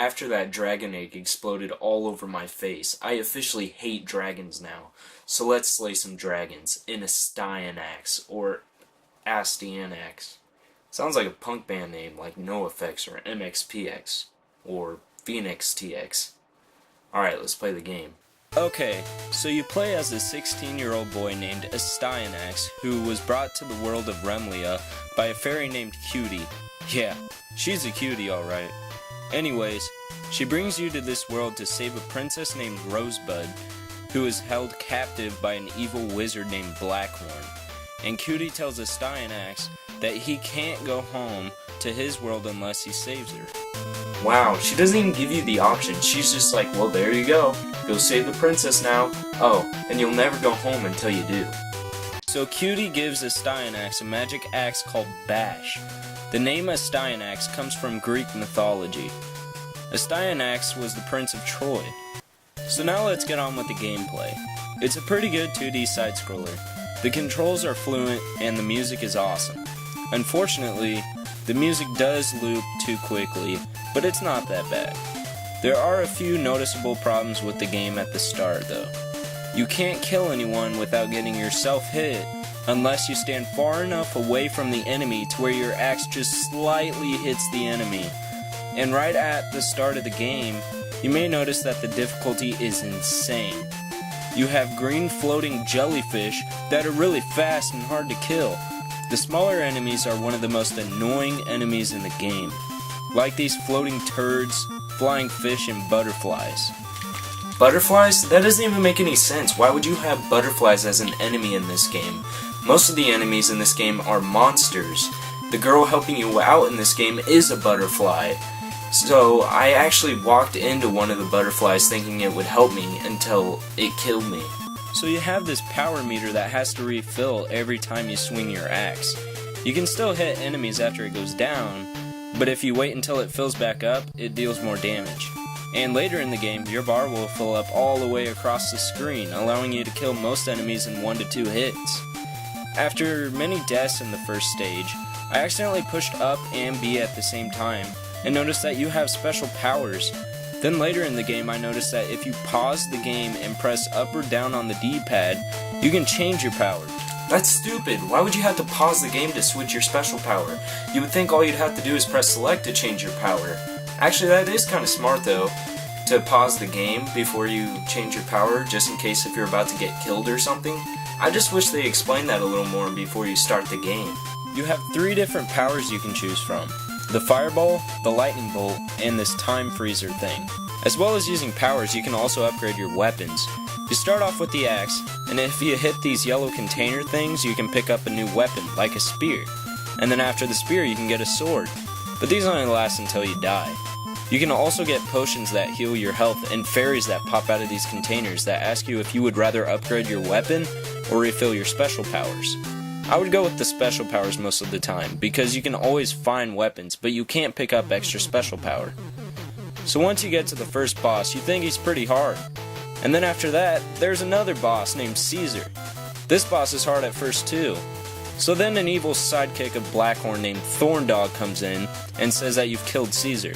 after that dragon egg exploded all over my face, I officially hate dragons now. So let's slay some dragons in Astyanax, or Astyanax. Sounds like a punk band name like NoFX or MXPX, or Phoenix TX. Alright, let's play the game. Okay, so you play as a 16-year-old boy named Astyanax, who was brought to the world of Remlia by a fairy named Cutie. Yeah, she's a cutie alright. Anyways, she brings you to this world to save a princess named Rosebud, who is held captive by an evil wizard named Blackhorn. And Cutie tells Astyanax that he can't go home to his world unless he saves her. Wow, she doesn't even give you the option. She's just like, well, there you go. Go save the princess now. Oh, and you'll never go home until you do. So Cutie gives Astyanax a magic axe called Bash. The name Astyanax comes from Greek mythology. Astyanax was the prince of Troy. So now let's get on with the gameplay. It's a pretty good 2D side-scroller. The controls are fluent and the music is awesome. Unfortunately, the music does loop too quickly, but it's not that bad. There are a few noticeable problems with the game at the start though. You can't kill anyone without getting yourself hit, unless you stand far enough away from the enemy to where your axe just slightly hits the enemy. And right at the start of the game, you may notice that the difficulty is insane. You have green floating jellyfish that are really fast and hard to kill. The smaller enemies are one of the most annoying enemies in the game, like these floating turds, flying fish, and butterflies. Butterflies? That doesn't even make any sense. Why would you have butterflies as an enemy in this game? Most of the enemies in this game are monsters. The girl helping you out in this game is a butterfly. So I actually walked into one of the butterflies thinking it would help me until it killed me. So you have this power meter that has to refill every time you swing your axe. You can still hit enemies after it goes down, but if you wait until it fills back up, it deals more damage. And later in the game, your bar will fill up all the way across the screen, allowing you to kill most enemies in 1 to 2 hits. After many deaths in the first stage, I accidentally pushed up and B at the same time, and noticed that you have special powers. Then later in the game I noticed that if you pause the game and press up or down on the D-pad, you can change your power. That's stupid. Why would you have to pause the game to switch your special power? You would think all you'd have to do is press select to change your power. Actually, that is kind of smart though, to pause the game before you change your power, just in case if you're about to get killed or something. I just wish they explained that a little more before you start the game. You have 3 different powers you can choose from: the fireball, the lightning bolt, and this time freezer thing. As well as using powers, you can also upgrade your weapons. You start off with the axe, and if you hit these yellow container things, you can pick up a new weapon, like a spear. And then after the spear, you can get a sword. But these only last until you die. You can also get potions that heal your health, and fairies that pop out of these containers that ask you if you would rather upgrade your weapon or refill your special powers. I would go with the special powers most of the time, because you can always find weapons, but you can't pick up extra special power. So once you get to the first boss, you think he's pretty hard. And then after that, there's another boss named Caesar. This boss is hard at first too. So then an evil sidekick of Blackhorn named Thorndog comes in and says that you've killed Caesar.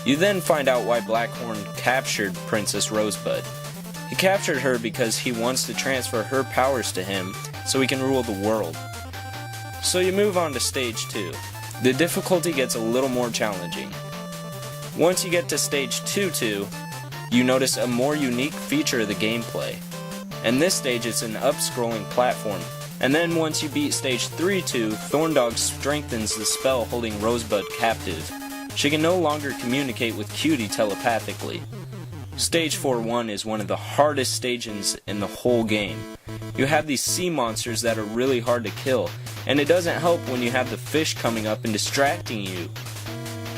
You then find out why Blackhorn captured Princess Rosebud. He captured her because he wants to transfer her powers to him so he can rule the world. So you move on to stage 2. The difficulty gets a little more challenging. Once you get to stage 2-2, you notice a more unique feature of the gameplay. In this stage it's an up-scrolling platform, and then once you beat stage 3-2, Thorndog strengthens the spell holding Rosebud captive. She can no longer communicate with Cutie telepathically. Stage 4-1 is one of the hardest stages in the whole game. You have these sea monsters that are really hard to kill, and it doesn't help when you have the fish coming up and distracting you.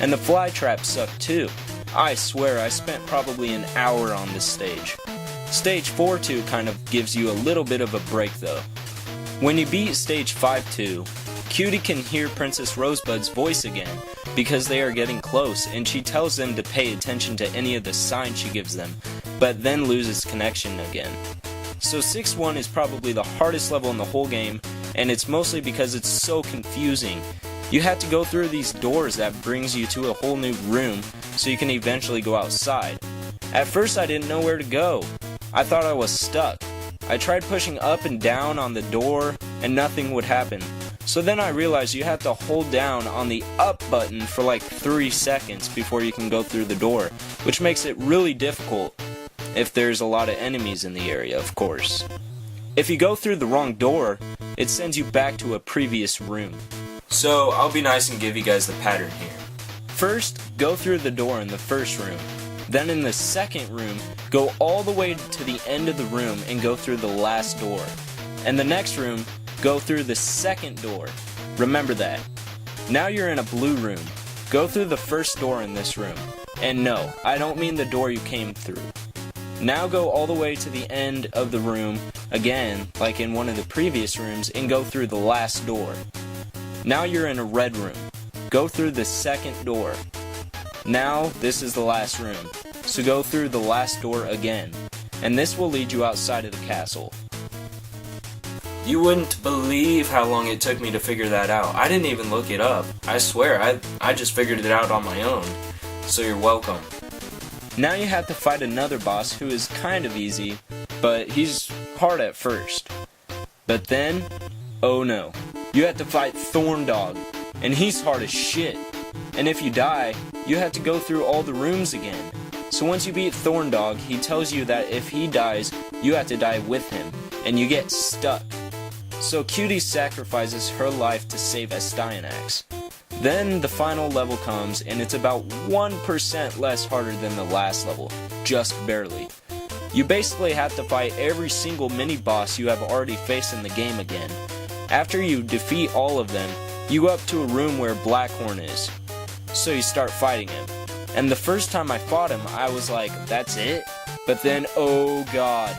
And the fly traps suck too. I swear I spent probably an hour on this stage. Stage 4-2 kind of gives you a little bit of a break though. When you beat stage 5-2, Cutie can hear Princess Rosebud's voice again, because they are getting close, and she tells them to pay attention to any of the signs she gives them, but then loses connection again. So 6-1 is probably the hardest level in the whole game, and it's mostly because it's so confusing. you have to go through these doors that brings you to a whole new room so you can eventually go outside. At first I didn't know where to go. I thought I was stuck. I tried pushing up and down on the door and nothing would happen. So then I realized you have to hold down on the up button for like 3 seconds before you can go through the door, which makes it really difficult if there's a lot of enemies in the area, of course. If you go through the wrong door, it sends you back to a previous room. So I'll be nice and give you guys the pattern here. First, go through the door in the first room. Then in the second room, go all the way to the end of the room and go through the last door. And the next room, go through the second door. Remember that. Now you're in a blue room. Go through the first door in this room. And no, I don't mean the door you came through. Now go all the way to the end of the room, again, like in one of the previous rooms, and go through the last door. Now you're in a red room. Go through the second door. Now this is the last room, so go through the last door again, and this will lead you outside of the castle. You wouldn't believe how long it took me to figure that out. I didn't even look it up. I swear, I just figured it out on my own. So you're welcome. Now you have to fight another boss who is kind of easy, but he's hard at first. But then, oh no, you have to fight Thorndog, and he's hard as shit. And if you die, you have to go through all the rooms again. So once you beat Thorndog, he tells you that if he dies, you have to die with him, and you get stuck. So Cutie sacrifices her life to save Astyanax. Then the final level comes, and it's about 1% less harder than the last level, just barely. You basically have to fight every single mini-boss you have already faced in the game again. After you defeat all of them, you go up to a room where Blackhorn is. So you start fighting him. And the first time I fought him, I was like, that's it? But then, oh god,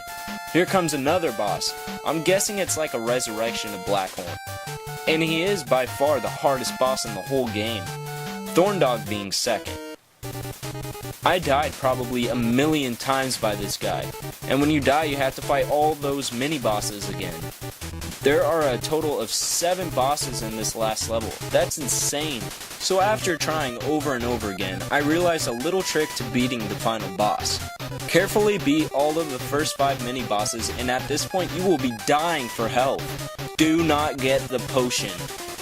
here comes another boss. I'm guessing it's like a resurrection of Blackhorn. And he is by far the hardest boss in the whole game, Thorndog being second. I died probably a million times by this guy, and when you die you have to fight all those mini-bosses again. There are a total of 7 bosses in this last level. That's insane. So after trying over and over again, I realized a little trick to beating the final boss. Carefully beat all of the first 5 mini-bosses, and at this point you will be dying for health. Do not get the potion.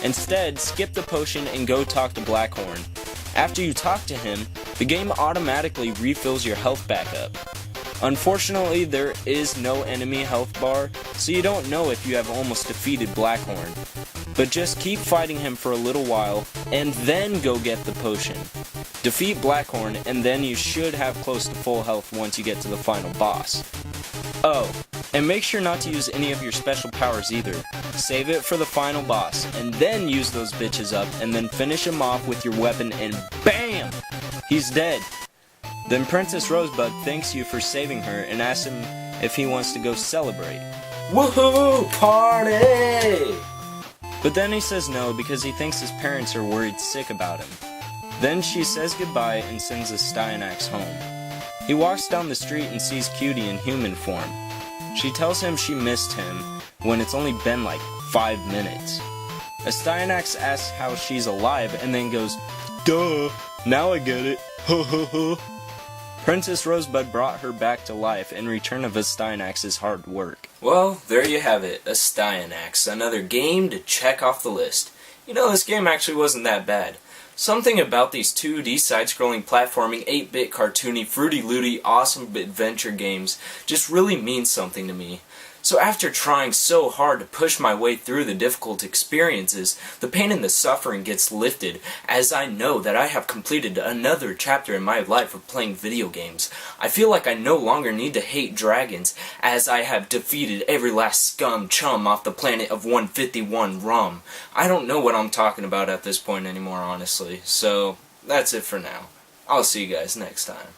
Instead, skip the potion and go talk to Blackhorn. After you talk to him, the game automatically refills your health back up. Unfortunately, there is no enemy health bar, so you don't know if you have almost defeated Blackhorn. But just keep fighting him for a little while, and then go get the potion. Defeat Blackhorn, and then you should have close to full health once you get to the final boss. Oh, and make sure not to use any of your special powers either. Save it for the final boss, and then use those bitches up, and then finish him off with your weapon, and BAM! He's dead. Then Princess Rosebud thanks you for saving her and asks him if he wants to go celebrate. Woohoo! Party! But then he says no because he thinks his parents are worried sick about him. Then she says goodbye and sends Astyanax home. He walks down the street and sees Cutie in human form. She tells him she missed him when it's only been like 5 minutes. Astyanax asks how she's alive and then goes, "Duh, now I get it, ha ha ha." Princess Rosebud brought her back to life in return of Astyanax's hard work. Well, there you have it, Astyanax, another game to check off the list. You know, this game actually wasn't that bad. Something about these 2D side-scrolling platforming, 8-bit cartoony, fruity-looty, awesome adventure games just really means something to me. So after trying so hard to push my way through the difficult experiences, the pain and the suffering gets lifted as I know that I have completed another chapter in my life of playing video games. I feel like I no longer need to hate dragons as I have defeated every last scum chum off the planet of 151 rum. I don't know what I'm talking about at this point anymore, honestly. So that's it for now. I'll see you guys next time.